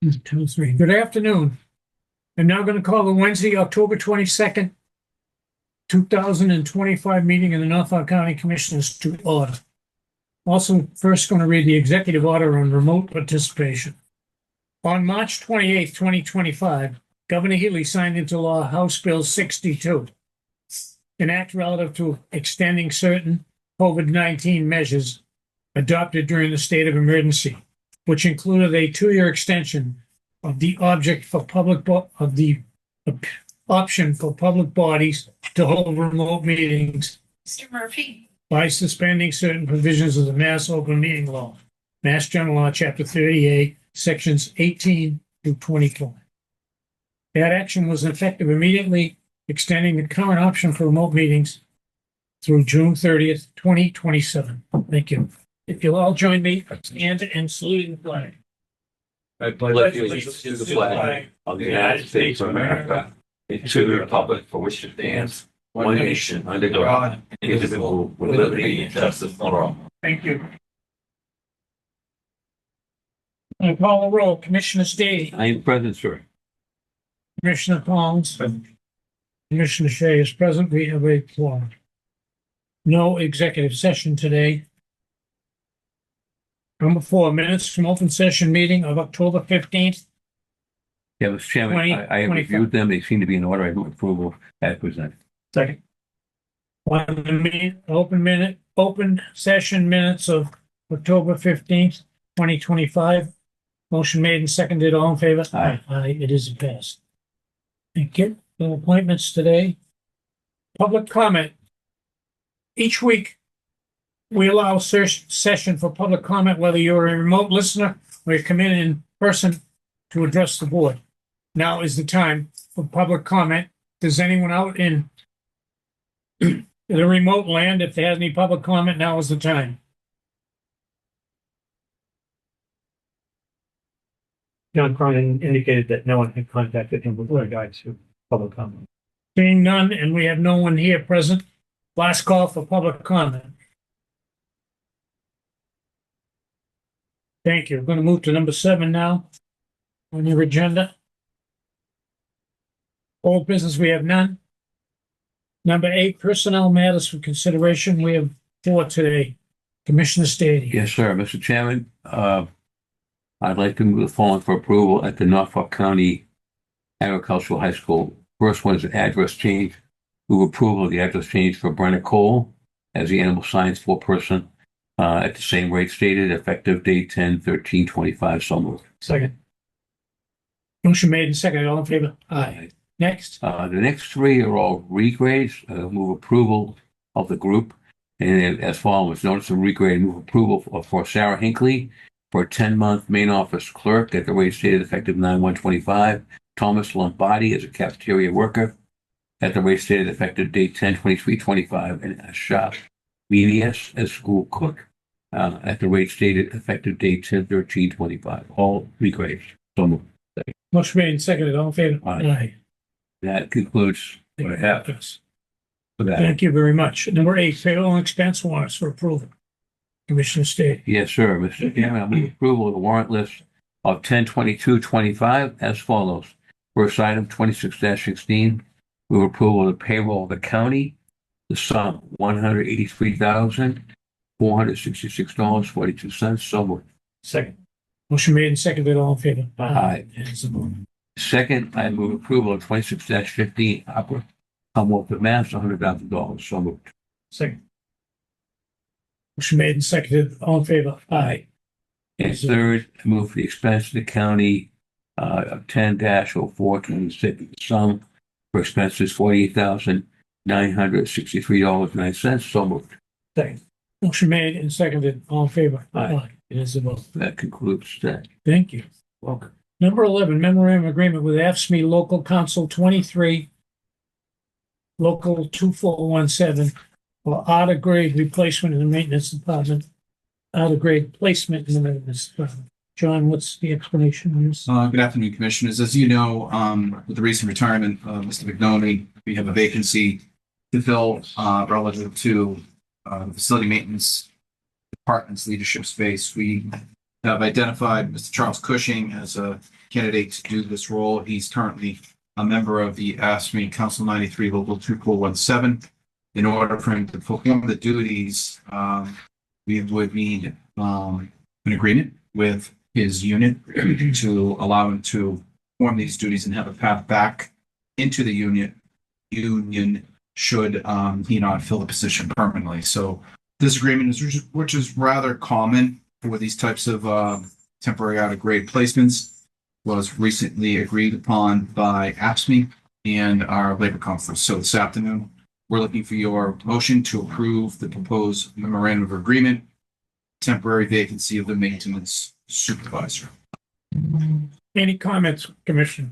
2, 3. Good afternoon. I'm now going to call the Wednesday, October 22nd, 2025 meeting of the Norfolk County Commissioners to order. Also, first going to read the executive order on remote participation. On March 28th, 2025, Governor Healy signed into law House Bill 62, an act relative to extending certain COVID-19 measures adopted during the state of emergency, which included a 2-year extension of the option for public bodies to hold remote meetings. Mr. Murphy. By suspending certain provisions of the Mass Open Meeting Law, Mass General Law, Chapter 38, Sections 18 through 24. That action was effective immediately, extending the current option for remote meetings through June 30th, 2027. Thank you. If you'll all join me, stand and salute the flag. I pledge allegiance to the flag of the United States of America and to the republic for which it stands, one nation under God, indivisible, with liberty and justice for all. Thank you. I call the roll. Commissioner Stady. I am present, sir. Commissioner Collins. Commissioner Shea is present. We have a quorum. No executive session today. Number 4, minutes from open session meeting of October 15th. Yeah, Mr. Chairman, I have reviewed them. They seem to be in order. I move approval as presented. Second. On the open session minutes of October 15th, 2025. Motion made and seconded. All in favor? Aye. Aye, it is passed. Thank you. No appointments today. Public comment. Each week, we allow session for public comment, whether you're a remote listener or you come in person to address the board. Now is the time for public comment. Does anyone out in the remote land, if there has any public comment, now is the time. John Cronin indicated that no one had contacted him with regard to public comment. Seeing none, and we have no one here present, last call for public comment. Thank you. We're going to move to number 7 now on your agenda. Old business, we have none. Number 8, personnel matters for consideration. We have 4 today. Commissioner Stady. Yes, sir. Mr. Chairman, I'd like to move the following for approval at the Norfolk County Agricultural High School. First one is an address change. Move approval of the address change for Brenna Cole as the animal science foreperson at the same rate stated, effective date 10/13/25. So moved. Second. Motion made and seconded. All in favor? Aye. Next. The next 3 are all regrades. Move approval of the group. And as follows: notice of regrade, move approval for Sarah Hinckley for a 10-month main office clerk at the rate stated, effective 9/1/25. Thomas Lombardi as a cafeteria worker at the rate stated, effective date 10/23/25. And Asha Medias as school cook at the rate stated, effective date 10/13/25. All regrades. So moved. Motion made and seconded. All in favor? Aye. That concludes what I have for that. Thank you very much. Number 8, payroll and expense warrants for approval. Commissioner Stady. Yes, sir. Mr. Chairman, I move approval of the warrant list of 10/22/25 as follows. First item, 26-16. Move approval of the payroll of the county. The sum, $183,466.42. So moved. Second. Motion made and seconded. All in favor? Aye. It is a vote. Second, I move approval of 26-15 opera Commonwealth of Mass, $100,000. So moved. Second. Motion made and seconded. All in favor? Aye. And third, I move for the expense of the county of 10-0426. The sum for expenses $48,963.09. So moved. Second. Motion made and seconded. All in favor? Aye. It is a vote. That concludes that. Thank you. Welcome. Number 11, memorandum agreement with AFSCME Local Council 23, Local 2417, for outer grade replacement in the maintenance department. Outer grade placement in the maintenance department. John, what's the explanation on this? Good afternoon, Commissioners. As you know, with the recent retirement of Mr. McNoney, we have a vacancy to fill relative to the facility maintenance department's leadership space. We have identified Mr. Charles Cushing as a candidate to do this role. He's currently a member of the ASME Council 93 Local 2417. In order for him to perform the duties, we would need an agreement with his unit to allow him to perform these duties and have a path back into the union should he not fill the position permanently. So this agreement is, which is rather common for these types of temporary out of grade placements, was recently agreed upon by APSME and our labor conference. So this afternoon, we're looking for your motion to approve the proposed memorandum of agreement, temporary vacancy of the maintenance supervisor. Any comments, Commissioner?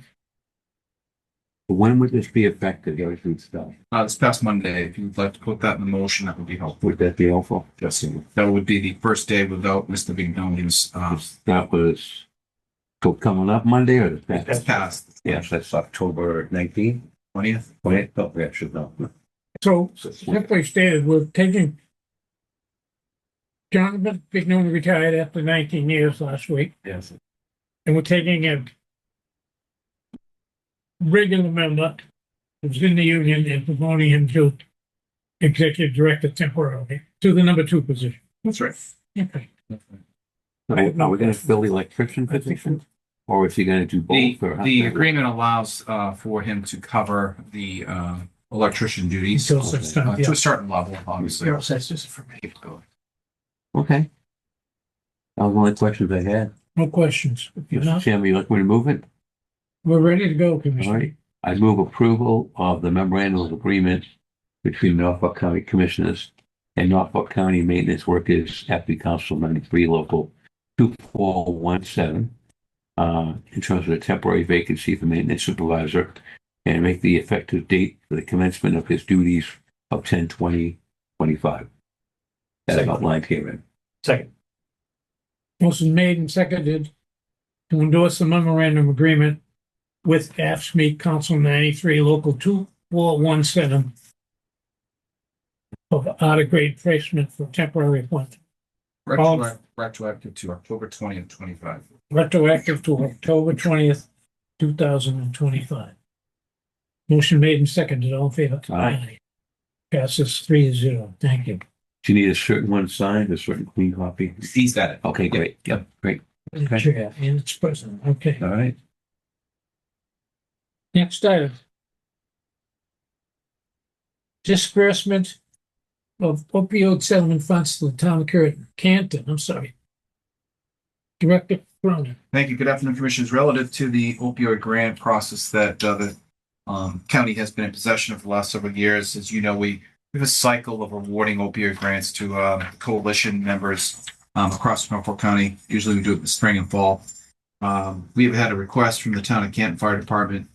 When would this be effective, everything stuff? This past Monday, if you'd like to put that in the motion, that would be helpful. Would that be helpful? Yes, that would be the first day without Mr. Vignoni's, That was so coming up Monday or the that's past Yes, that's October 19th. 20th. Wait, oh, yeah, should know. So simply stated, we're taking John Bignoni retired after 19 years last week, Yes. and we're taking a regular member who's in the union and promoting him to executive director temporarily to the number 2 position. That's right. Okay. Are we going to fill the electrician position? Or is he going to do both? The agreement allows for him to cover the electrician duties Until such time, to a certain level, obviously. That's just for me. Okay. That was the only questions I had. No questions. If you're Mr. not, Chairman, you like me to move it? we're ready to go, All Commissioner. right. I move approval of the memorandum of agreement between Norfolk County Commissioners and Norfolk County Maintenance Workers at the Council 93 Local 2417 in terms of the temporary vacancy for maintenance supervisor and make the effective date for the commencement of his duties of 10/20/25. That's Second. outlined herein. Second. Motion made and seconded to endorse the memorandum agreement with AFSME Council 93 Local 2417 of out of grade placement for temporary appointment, Retroactive to October 20th, 25. retroactive to October 20th, 2025. Motion made and seconded. All in favor? Aye. Passes 3-0. Thank you. Do you need a certain one signed, a certain clean copy? He's got it. Okay, great. Yep, great. Okay. Chair and its president. Okay. All right. Next item. Disbursement of opioid settlement funds to the town of Canton. I'm sorry. Director Cronin. Thank you. Good afternoon, Commissioners. Relative to the opioid grant process that the county has been in possession of the last several years, as you know, we have a cycle of awarding opioid grants to coalition members across Norfolk County. Usually we do it in the spring and fall. We have had a request from the town of Canton Fire Department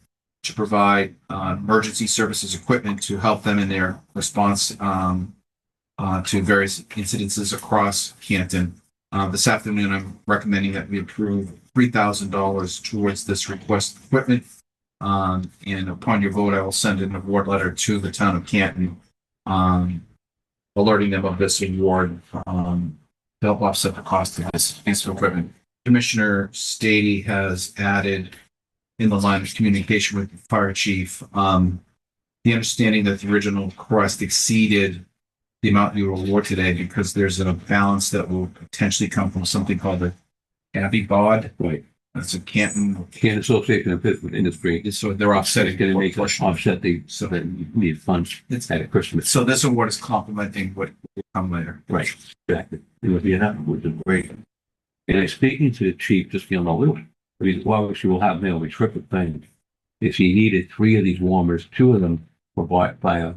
to provide emergency services equipment to help them in their response to various incidences across Canton. This afternoon, I'm recommending that we approve $3,000 towards this request equipment. And upon your vote, I will send an award letter to the town of Canton, alerting them of this award to help offset the cost of this piece of equipment. Commissioner Stady has added in the line of communication with the fire chief, the understanding that the original request exceeded the amount you will award today because there's a balance that will potentially come from something called the Abbey Bod. Right. That's a Canton. Canton Association of Business Industry. So they're offsetting. Going to make us portion. offset so that you need funds at Christmas. So this award is complementing what will come later. Right. Exactly. It would be enough, which is great. And I'm speaking to the chief, just, you know, obviously we'll have mail, we triple thing. If he needed 3 of these warmers, 2 of them were bought by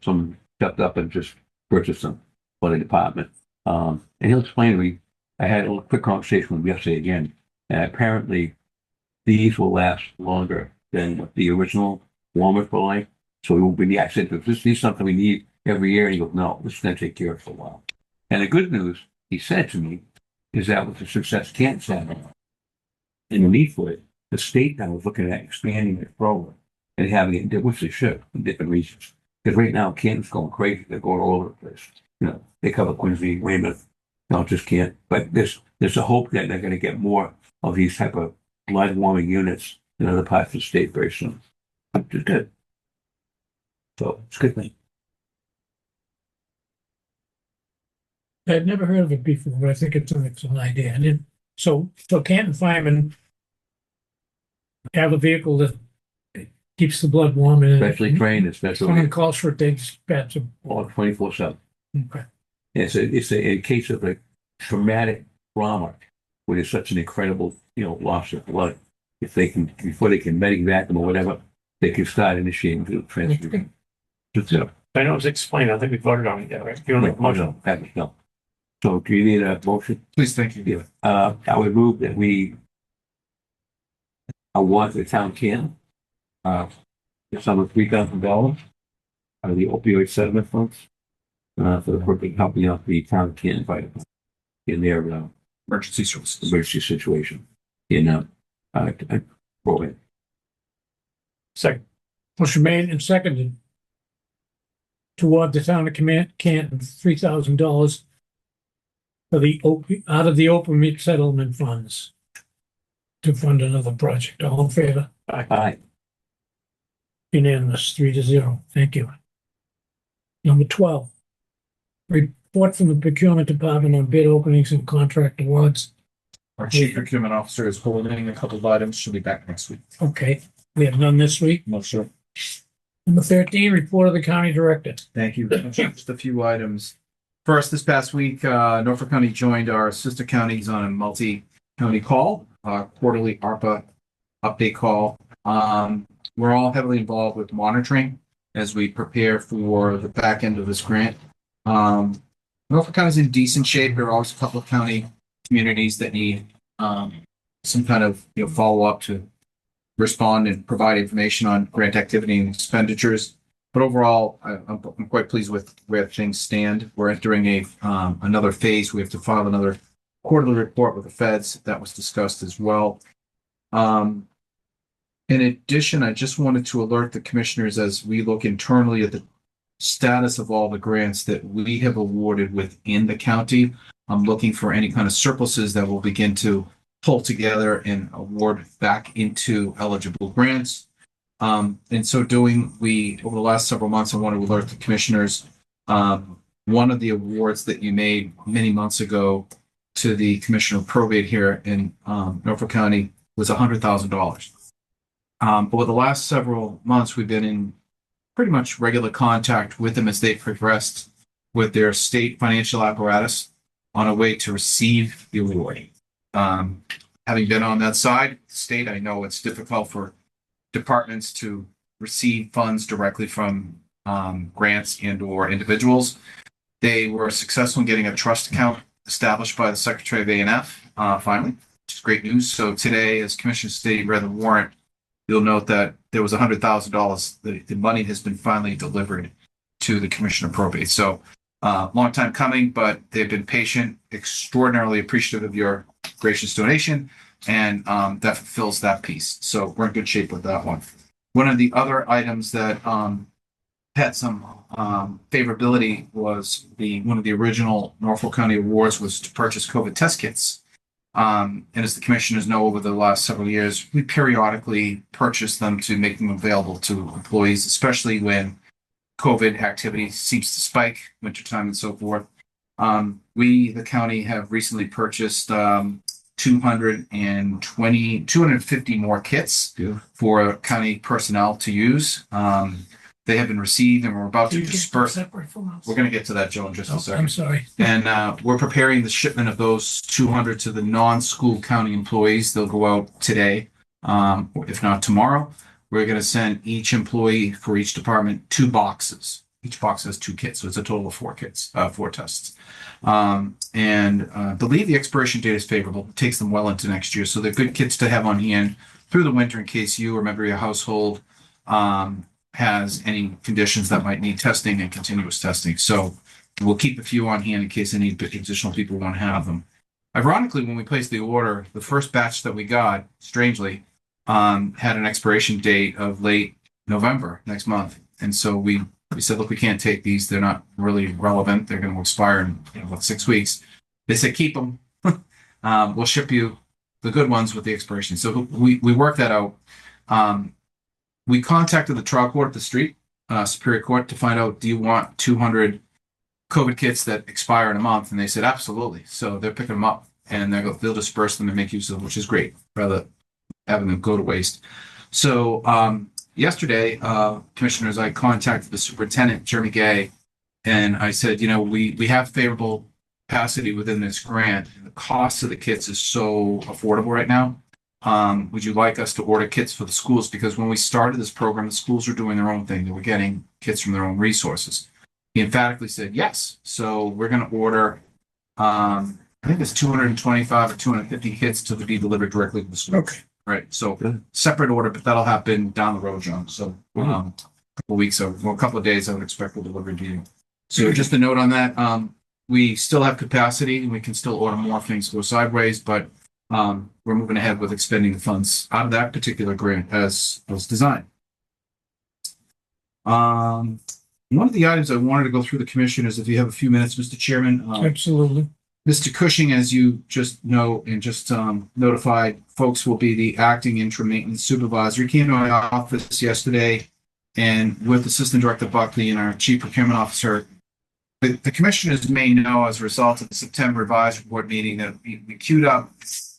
some stepped up and just purchased them for the department. And he'll explain to me, I had a little quick conversation with him yesterday again, and apparently these will last longer than what the original warmers were like. So we won't be, I said, if this is something we need every year, and he goes, no, this is going to take care of it for a while. And the good news, he said to me, is that with the success Canton's had and the need for it, the state now is looking at expanding their program and having it, which they should, in different regions. Because right now, Canton's going crazy. They're going all over the place. You know, they cover Quincy, Weymouth, No, just can't. But there's a hope that they're going to get more of these type of blood warming units in other parts of the state very soon. Which is good. So it's a good thing. I've never heard of it before, but I think it's an excellent idea. And then, so Canton firemen have a vehicle that keeps the blood warm and Especially trained, someone especially calls for it, they dispatch them. all 24/7. Okay. A case of a traumatic trauma where there's such an incredible, loss of blood. If they can, before they can medivac them or whatever, they can start initiating the transfusion. Just, I know it's explained. I think we voted on it yet, right? You don't make a motion. no. So do you need a motion? Please, thank you. Yeah. I would move that we award the town can, the sum of $3,000 out of the opioid settlement funds, for the purpose of helping out the town can fight in their, Emergency services. emergency situation in, Program. Second. Motion made and seconded to award the town of Canton $3,000 for out of the opioid settlement funds to fund another project. All in favor? Aye. Unanimous, 3-0. Thank you. Number 12, report from the procurement department on bid openings and contract awards. Our chief procurement officer is holding a couple of items. She'll be back next week. Okay, we have none this week. No, sir. Number 13, report of the county director. Thank you. Just a few items. First, this past week, Norfolk County joined our sister counties on a multi-county call, quarterly ARPA update call. We're all heavily involved with monitoring as we prepare for the back end of this grant. Norfolk County is in decent shape. There are always a couple of county communities that need some kind of follow-up to respond and provide information on grant activity and expenditures. But overall, I'm quite pleased with where things stand. We're entering another phase. We have to file another quarterly report with the feds. That was discussed as well. In addition, I just wanted to alert the commissioners as we look internally at the status of all the grants that we have awarded within the county. I'm looking for any kind of surpluses that will begin to pull together and award back into eligible grants. In so doing, over the last several months, I want to alert the commissioners. One of the awards that you made many months ago to the Commissioner of Probate here in Norfolk County was $100,000. But with the last several months, we've been in pretty much regular contact with them as they progressed with their state financial apparatus on a way to receive the award. Having been on that side, state, I know it's difficult for departments to receive funds directly from grants and or individuals. They were successful in getting a trust account established by the Secretary of A&F finally, which is great news. So today, as Commissioner State read the warrant, you'll note that there was $100,000. The money has been finally delivered to the Commissioner of Probate. So long time coming, but they've been patient, extraordinarily appreciative of your gracious donation, and that fulfills that piece. So we're in good shape with that one. One of the other items that had some favorability was one of the original Norfolk County awards was to purchase COVID test kits. And as the commissioners know, over the last several years, we periodically purchase them to make them available to employees, especially when COVID activity seems to spike, wintertime and so forth. We, the county, have recently purchased 250 more kits for county personnel to use. They have been received and we're about to disperse. We're going to get to that, Joe, in just a second. I'm sorry. And we're preparing the shipment of those 200 to the non-school county employees. They'll go out today, if not tomorrow. We're going to send each employee for each department 2 boxes. Each box has 2 kits, so it's a total of 4 kits, 4 tests. And I believe the expiration date is favorable. It takes them well into next year, so they're good kits to have on hand through the winter in case you or member of your household has any conditions that might need testing and continuous testing. So we'll keep a few on hand in case any additional people don't have them. Ironically, when we placed the order, the first batch that we got, strangely, had an expiration date of late November next month. And so we said, look, we can't take these. They're not really relevant. They're going to expire in 6 weeks. They said, keep them. We'll ship you the good ones with the expiration. So we worked that out. We contacted the trial court at the street, Superior Court, to find out, do you want 200 COVID kits that expire in a month? And they said, absolutely. So they're picking them up and they'll disperse them and make use of them, which is great, rather than having them go to waste. So yesterday, commissioners, I contacted the superintendent, Jeremy Gay, and I said, we have favorable capacity within this grant. The cost of the kits is so affordable right now. Would you like us to order kits for the schools? Because when we started this program, the schools were doing their own thing. They were getting kits from their own resources. He emphatically said yes. So we're going to order, I think it's 225 or 250 kits to be delivered directly to the school. Okay. Right. So separate order, but that'll happen down the road, John. So a couple of weeks or a couple of days, I would expect the delivery to you. So just a note on that. We still have capacity and we can still order more if things go sideways, but we're moving ahead with expending the funds out of that particular grant as was designed. One of the items I wanted to go through the commission is, if you have a few minutes, Mr. Chairman. Absolutely. Mr. Cushing, as you just know and just notified folks, will be the acting interim maintenance supervisor. He came to my office yesterday, and with Assistant Director Buckley and our Chief Procurement Officer, the commissioners may know, as a result of the September advisory board meeting, that we queued up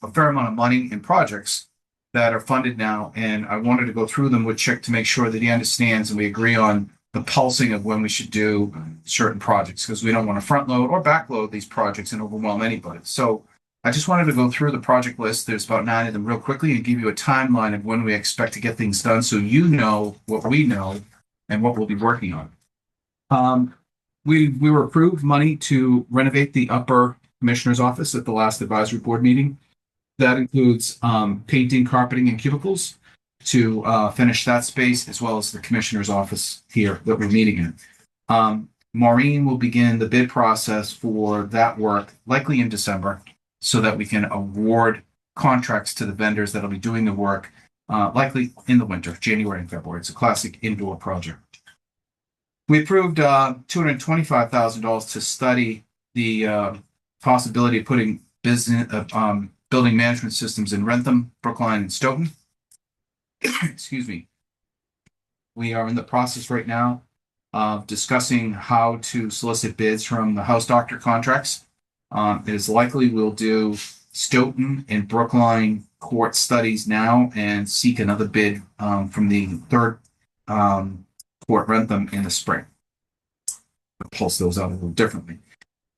a fair amount of money in projects that are funded now, and I wanted to go through them with Chick to make sure that he understands and we agree on the pulsing of when we should do certain projects, because we don't want to front load or back load these projects and overwhelm anybody. So I just wanted to go through the project list. There's about 9 of them real quickly and give you a timeline of when we expect to get things done, so you know what we know and what we'll be working on. We were approved money to renovate the upper commissioner's office at the last advisory board meeting. That includes painting, carpeting, and cubicles to finish that space, as well as the commissioner's office here that we're meeting in. Maureen will begin the bid process for that work likely in December, so that we can award contracts to the vendors that'll be doing the work likely in the winter, January and February. It's a classic indoor project. We approved $225,000 to study the possibility of putting building management systems in Rentham, Brookline, and Stoughton. Excuse me. We are in the process right now of discussing how to solicit bids from the house doctor contracts. It is likely we'll do Stoughton and Brookline court studies now and seek another bid from the third court Rentham in the spring. We'll pulse those out a little differently.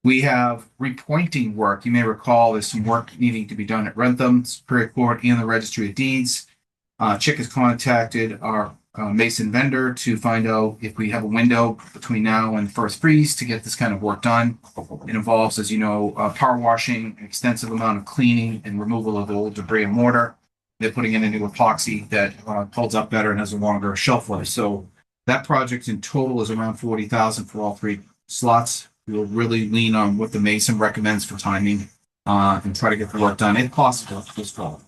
We have repointing work. You may recall there's some work needing to be done at Rentham, Superior Court, and the Registry of Deeds. Chick has contacted our mason vendor to find out if we have a window between now and the first freeze to get this kind of work done. It involves, as you know, power washing, extensive amount of cleaning and removal of the old debris and mortar. They're putting in a new epoxy that holds up better and has a longer shelf life. So that project in total is around $40,000 for all 3 slots. We will really lean on what the mason recommends for timing and try to get the work done if possible this fall.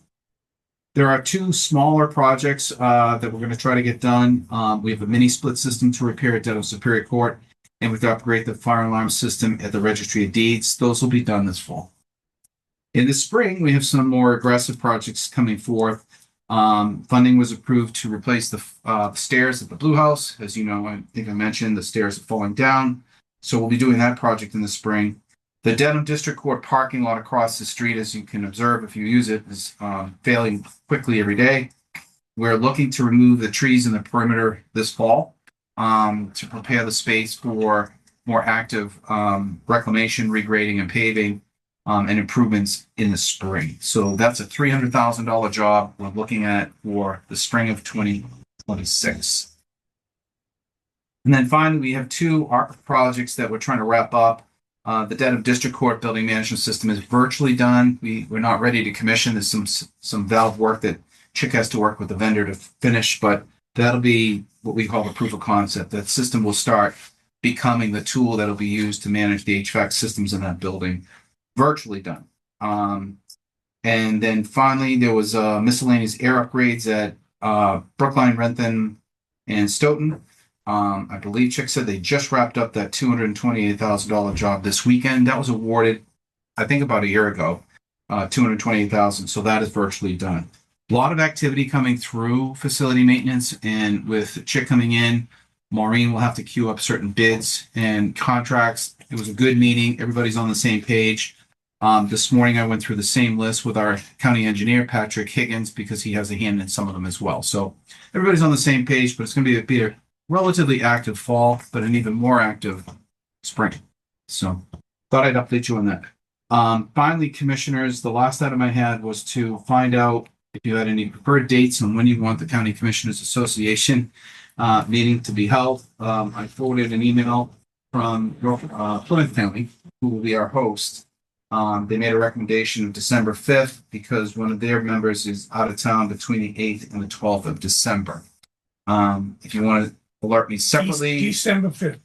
There are 2 smaller projects that we're going to try to get done. We have a mini split system to repair at Dedham Superior Court, and we have to upgrade the fire alarm system at the Registry of Deeds. Those will be done this fall. In the spring, we have some more aggressive projects coming forth. Funding was approved to replace the stairs at the Blue House. As you know, I think I mentioned the stairs are falling down. So we'll be doing that project in the spring. The Dedham District Court parking lot across the street, as you can observe if you use it, is failing quickly every day. We're looking to remove the trees in the perimeter this fall to prepare the space for more active reclamation, regrading, and paving and improvements in the spring. So that's a $300,000 job we're looking at for the spring of 2026. And then finally, we have 2 ARC projects that we're trying to wrap up. The Dedham District Court building management system is virtually done. We're not ready to commission. There's some valve work that Chick has to work with the vendor to finish, but that'll be what we call the proof of concept. That system will start becoming the tool that'll be used to manage the HVAC systems in that building. Virtually done. And then finally, there was miscellaneous air upgrades at Brookline, Rentham, and Stoughton. I believe Chick said they just wrapped up that $228,000 job this weekend. That was awarded I think about a year ago, 228,000. So that is virtually done. A lot of activity coming through facility maintenance, and with Chick coming in, Maureen will have to queue up certain bids and contracts. It was a good meeting. Everybody's on the same page. This morning I went through the same list with our county engineer, Patrick Higgins, because he has a hand in some of them as well. So everybody's on the same page, but it's going to be a relatively active fall, but an even more active spring. So thought I'd update you on that. Finally, commissioners, the last item I had was to find out if you had any preferred dates on when you want the County Commissioners Association meeting to be held. I forwarded an email from Plymouth County, who will be our host. They made a recommendation of December 5th because one of their members is out of town between the 8th and the 12th of December. If you want to alert me separately. December 5th.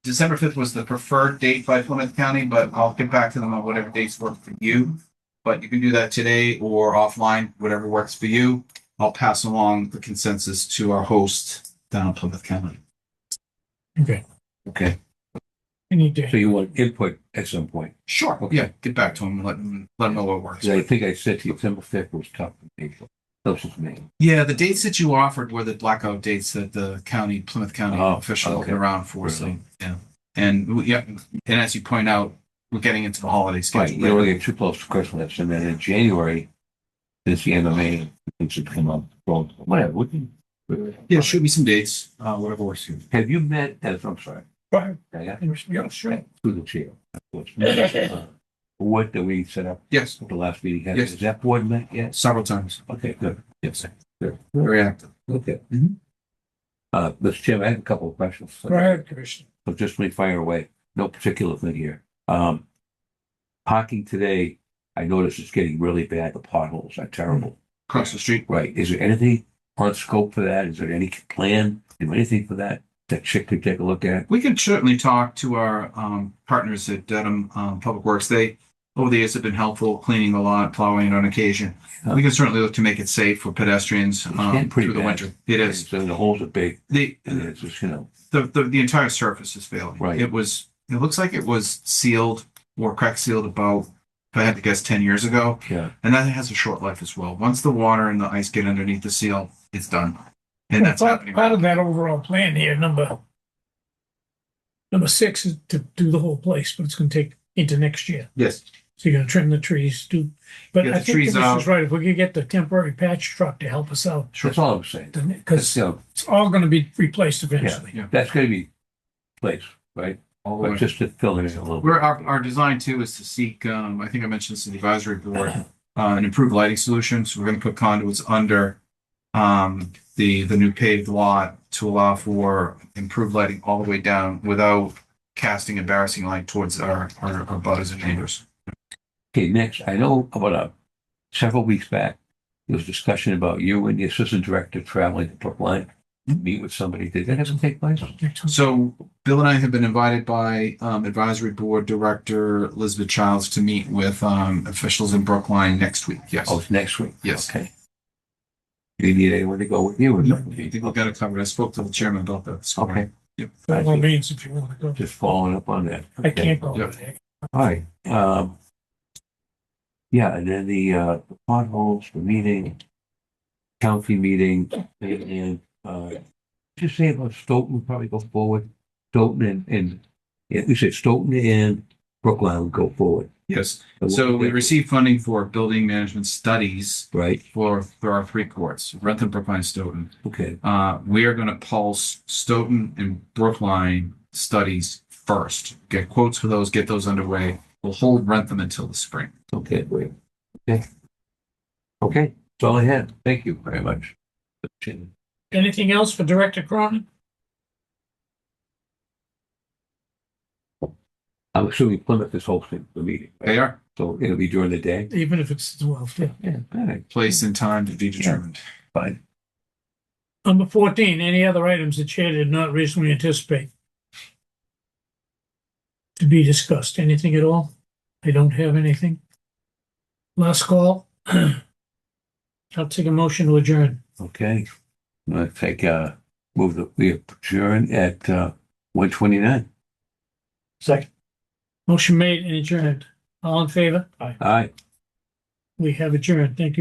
December 5th was the preferred date by Plymouth County, but I'll get back to them on whatever dates work for you. But you can do that today or offline, whatever works for you. I'll pass along the consensus to our host down in Plymouth County. Okay. Okay. Any day. So you want input at some point? Sure. Okay. Yeah, get back to him and let him know what works. 'Cause I think I said to you, December 5th was tough for me. Closest to me. Yeah, the dates that you offered were the blackout dates that the Plymouth County Oh, official okay. looking around for. So, Really? yeah. And as you point out, we're getting into the holiday Right, schedule. you don't want to get too close to Christmas, and then in January, since the end of May, things should come up. Well, whatever, we can. Yeah, shoot me some dates, whatever works for you. Have you met, I'm sorry. Go ahead. Yeah, Yeah, sure. through the chair. What that we set up Yes, at the last meeting, Yes. has that board met yet? several times. Okay, good. Yes, Good. very active. Okay. Mhm. Mr. Chairman, I have a couple of questions. Go ahead, Commissioner. So just let me fire away. No particular thing here. Parking today, I noticed it's getting really bad. The potholes are terrible. Across the street. Right. Is there anything on scope for that? Is there any plan? Is there anything for that Chick could take a look at? We can certainly talk to our partners at Dedham Public Works. They, over the years, have been helpful cleaning the lot, plowing it on occasion. We can certainly look to make it safe for pedestrians getting pretty through the bad. winter. It is. So the holes are big. The And it's just, the entire surface is failing. Right. It looks like it was sealed or crack sealed about, if I had to guess, 10 years ago. yeah. And that has a short life as well. Once the water and the ice get underneath the seal, it's done. And that's happening. Part of that overall plan here, number 6 is to do the whole place, but it's going to take into next year. Yes. So you're going to trim the trees, but Get I the think trees Commissioner's out. right. If we could get the temporary patch truck to help us out, That's all I'm saying. because That's, it's all going to be replaced eventually. Yeah. that's going to be placed, right? All the But way. just to fill it in a little bit. Where our design too is to seek, I think I mentioned this to the advisory board, an improved lighting solution. So we're going to put conduits under the new paved lot to allow for improved lighting all the way down without casting embarrassing light towards our butters and neighbors. Okay, next, I know about several weeks back, there was discussion about you and the assistant director traveling to Brookline to meet with somebody. Did that ever take place? So Bill and I have been invited by advisory board director Elizabeth Childs to meet with officials in Brookline next week. Yes. Oh, it's next week. Yes. Okay. Do you need anyone to go with you? Or I think we've got it covered. I spoke to the chairman about that. this morning. Okay, Yep. By all means, if you want to go. just following up on that. I can't go. Yeah. over there. All right. Yeah, and then the potholes, the meeting, county meeting, and just say about Stoughton would probably go forward. Stoughton and yeah, we said Stoughton and Brookline would go forward. Yes. So we received funding for building management studies Right. for our 3 courts, Rentham, Brookline, Stoughton. Okay. We are going to pulse Stoughton and Brookline studies first. Get quotes for those, get those underway. We'll hold Rentham until the spring. Okay. Great. Okay. Okay. That's all I had. Thank you very much. Anything else for Director Cronin? I'm assuming Plymouth is hosting the meeting. Right? They are So it'll be during the day. Even if it's 12, yeah. Yeah. All right. place and time to be determined. Fine. Number 14, any other items the chair did not reasonably anticipate to be discussed? Anything at all? I don't have anything. Last call. I'll take a motion to adjourn. Okay. I'm gonna take move that we adjourn at 1:29. Second. Motion made and adjourned. All in favor? Aye. We have adjourned. Thank you.